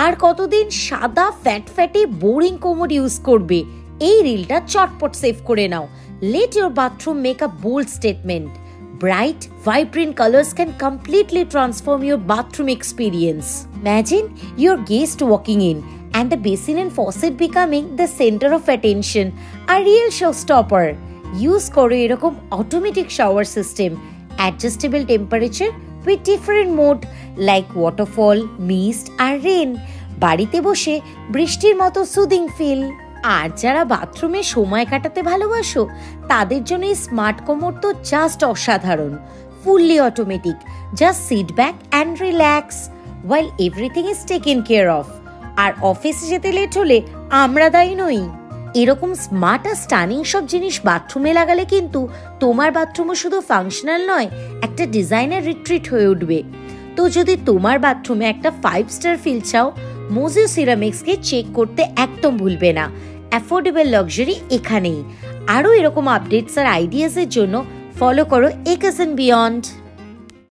আর কতদিন সাদা fatty boring commode use করবে? এই রিলটা চটপট সেভ করে নাও। Let your bathroom make a bold statement. Bright, vibrant colors can completely transform your bathroom experience. Imagine your guest walking in and the basin and faucet becoming the center of attention, a real showstopper. Use করো এরকম automatic shower system, adjustable temperature with different mode like waterfall, mist R rain. বাড়িতে বসে বৃষ্টির মতো soothing feel. আর যারা বাথরুমে সময় কাটাতে ভালোবাসো তাদের জন্য এই স্মার্ট কোমোড তো জাস্ট অসাধারণ। Fully automatic, just sit back and relax while everything is taken care of. আর অফিসে যেতে লেট হলে আমরা দায়ী নই। এরকম স্মার্ট আর স্টানিং সব জিনিস বাথরুমে লাগালে কিন্তু তোমার বাথরুমও শুধু ফাংশনাল নয়, একটা ডিজাইনার রিট্রিট হয়ে উঠবে। তো যদি তোমার বাথরুমে একটা 5 স্টার ফিল চাও, মোজিও সিরামিক্সকে চেক করতে একদম ভুলবে না। অ্যাফোর্ডেবল লাক্সারি এখানেই। আরও এরকম আপডেটস আর আইডিয়াসের জন্য ফলো করো একাস এন্ড বিয়ন্ড।